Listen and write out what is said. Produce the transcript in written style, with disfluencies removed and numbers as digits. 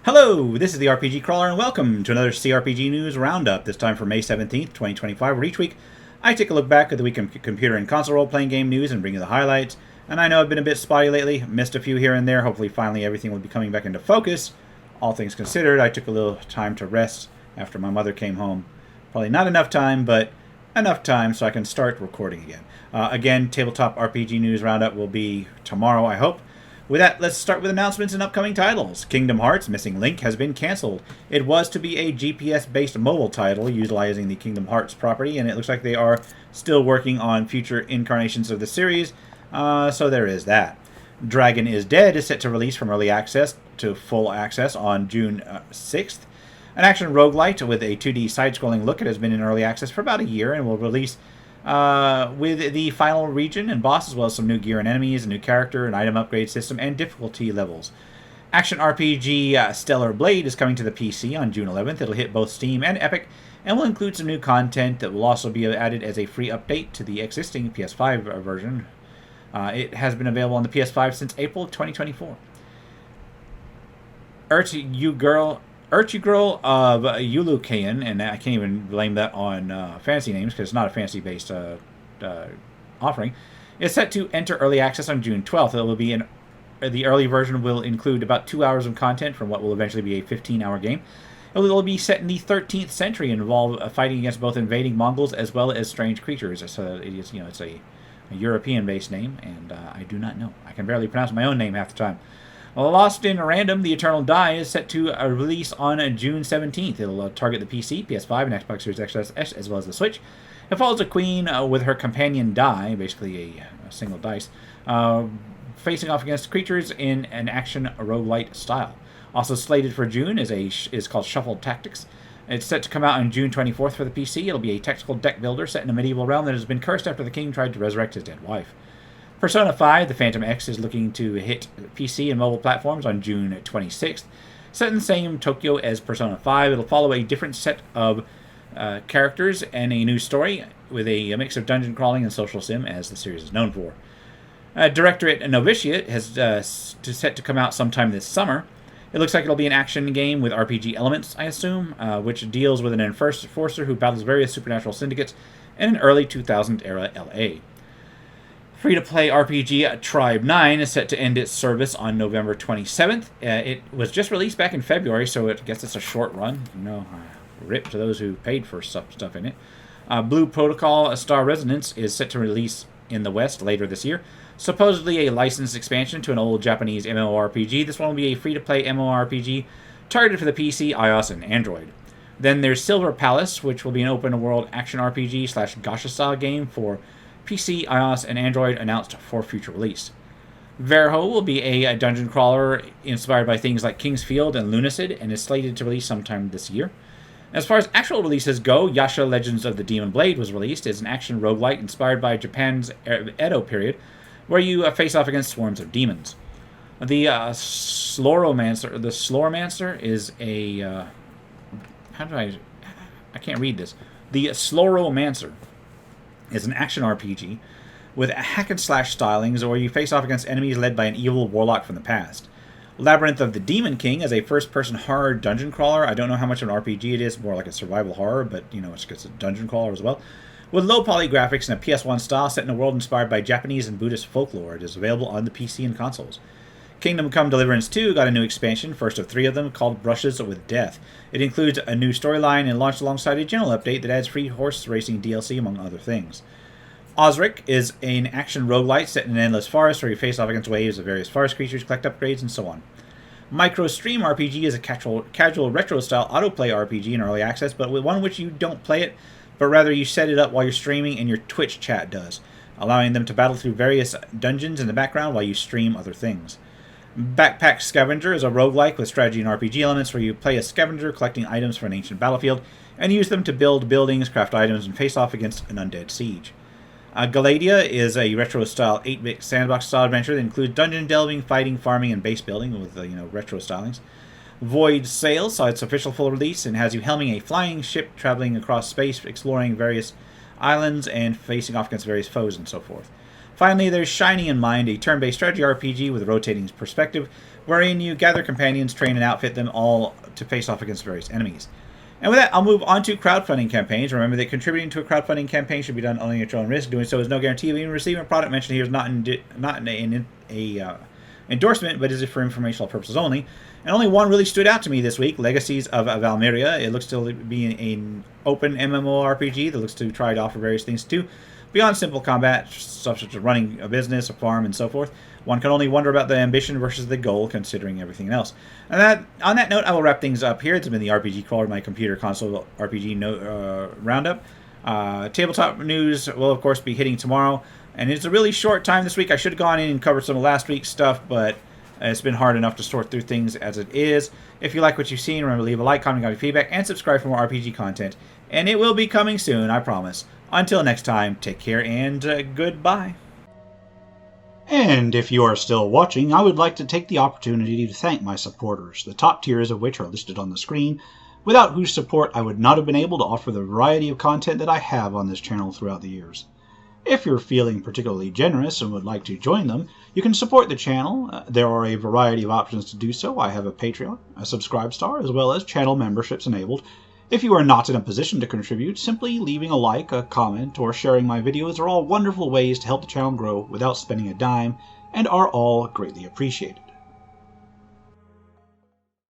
Hello, this is the RPG Crawler, and welcome to another CRPG News Roundup, this time for May 17th, 2025, where each week I take a look back at the week in computer and console role-playing game news and bring you the highlights. And I know I've been a bit spotty lately, missed a few here and there, hopefully finally everything will be coming back into focus. All things considered, I took a little time to rest after my mother came home. Probably not enough time, but enough time so I can start recording again. Again, Tabletop RPG News Roundup will be tomorrow, I hope. With that, let's start with announcements and upcoming titles. Kingdom Hearts Missing Link has been cancelled. It was to be a GPS-based mobile title utilizing the Kingdom Hearts property, and it looks like they are still working on future incarnations of the series, so there is that. Dragon is Dead is set to release from early access to full access on June 6th. An action roguelite with a 2D side-scrolling look. It has been in early access for about a year and will release with the final region and boss, as well as some new gear and enemies, a new character, an item upgrade system, and difficulty levels. Action RPG Stellar Blade is coming to the PC on June 11th. It'll hit both Steam and Epic, and will include some new content that will also be added as a free update to the existing PS5 version. It has been available on the PS5 since April of 2024. Urchigirl of Yulukayan, and I can't even blame that on fancy names because it's not a fancy-based offering, is set to enter early access on June 12th. It will be the early version will include about 2 hours of content from what will eventually be a 15-hour game. It will be set in the 13th century and involve fighting against both invading Mongols as well as strange creatures. So it is, it's a European-based name, and I do not know. I can barely pronounce my own name half the time. Lost in Random, The Eternal Die is set to release on June 17th. It'll target the PC, PS5, and Xbox Series X, as well as the Switch. It follows a queen with her companion Die, basically a single dice, facing off against creatures in an action roguelite style. Also slated for June is called Shuffled Tactics. It's set to come out on June 24th for the PC. It'll be a tactical deck builder set in a medieval realm that has been cursed after the king tried to resurrect his dead wife. Persona 5, The Phantom X, is looking to hit PC and mobile platforms on June 26th. Set in the same Tokyo as Persona 5, it'll follow a different set of characters and a new story with a mix of dungeon crawling and social sim, as the series is known for. Directorate Novitiate has set to come out sometime this summer. It looks like it'll be an action game with RPG elements, I assume, which deals with an enforcer who battles various supernatural syndicates in an early 2000s-era LA. Free-to-play RPG Tribe 9 is set to end its service on November 27th. It was just released back in February, so I guess it's a short run. Rip to those who paid for stuff in it. Blue Protocol Star Resonance is set to release in the West later this year. Supposedly a licensed expansion to an old Japanese MMORPG. This one will be a free-to-play MMORPG targeted for the PC, iOS, and Android. Then there's Silver Palace, which will be an open-world action RPG / gacha-style game for PC, iOS, and Android, announced for future release. Verho will be a dungeon crawler inspired by things like King's Field and Lunacid, and is slated to release sometime this year. As far as actual releases go, Yasha Legends of the Demon Blade was released as an action roguelite inspired by Japan's Edo period, where you face off against swarms of demons. The Sloromancer is a... I can't read this. The Sloromancer is an action RPG with hack-and-slash stylings where you face off against enemies led by an evil warlock from the past. Labyrinth of the Demon King is a first-person horror dungeon crawler. I don't know how much of an RPG it is, more like a survival horror, but, it's a dungeon crawler as well. With low-poly graphics and a PS1 style set in a world inspired by Japanese and Buddhist folklore. It is available on the PC and consoles. Kingdom Come Deliverance 2 got a new expansion, first of 3 of them, called Brushes with Death. It includes a new storyline and launched alongside a general update that adds free horse racing DLC, among other things. Osric is an action roguelite set in an endless forest where you face off against waves of various forest creatures, collect upgrades, and so on. Microstream RPG is a casual retro-style autoplay RPG in early access, but with one which you don't play it, but rather you set it up while you're streaming and your Twitch chat does, allowing them to battle through various dungeons in the background while you stream other things. Backpack Scavenger is a roguelike with strategy and RPG elements where you play a scavenger collecting items for an ancient battlefield and use them to build buildings, craft items, and face off against an undead siege. Galadia is a retro-style 8-bit sandbox-style adventure that includes dungeon delving, fighting, farming, and base building with retro stylings. Void Sail saw its official full release and has you helming a flying ship traveling across space, exploring various islands, and facing off against various foes and so forth. Finally, there's Shining in Mind, a turn-based strategy RPG with a rotating perspective, wherein you gather companions, train, and outfit them all to face off against various enemies. And with that, I'll move on to crowdfunding campaigns. Remember that contributing to a crowdfunding campaign should be done only at your own risk. Doing so is no guarantee of even receiving a product mentioned here is not an endorsement, but is for informational purposes only. And only one really stood out to me this week, Legacies of Valmiria. It looks to be an open MMORPG that looks to try to offer various things too. Beyond simple combat, stuff such as running a business, a farm, and so forth, one can only wonder about the ambition versus the goal, considering everything else. And on that note, I will wrap things up here. It's been the RPG Crawler, my computer console RPG Roundup. Tabletop news will, of course, be hitting tomorrow. And it's a really short time this week. I should have gone in and covered some of last week's stuff, but it's been hard enough to sort through things as it is. If you like what you've seen, remember to leave a like, comment, feedback, and subscribe for more RPG content. And it will be coming soon, I promise. Until next time, take care and goodbye. And if you are still watching, I would like to take the opportunity to thank my supporters, the top tiers of which are listed on the screen, without whose support I would not have been able to offer the variety of content that I have on this channel throughout the years. If you're feeling particularly generous and would like to join them, you can support the channel. There are a variety of options to do so. I have a Patreon, a Subscribe-Star, as well as channel memberships enabled. If you are not in a position to contribute, simply leaving a like, a comment, or sharing my videos are all wonderful ways to help the channel grow without spending a dime, and are all greatly appreciated.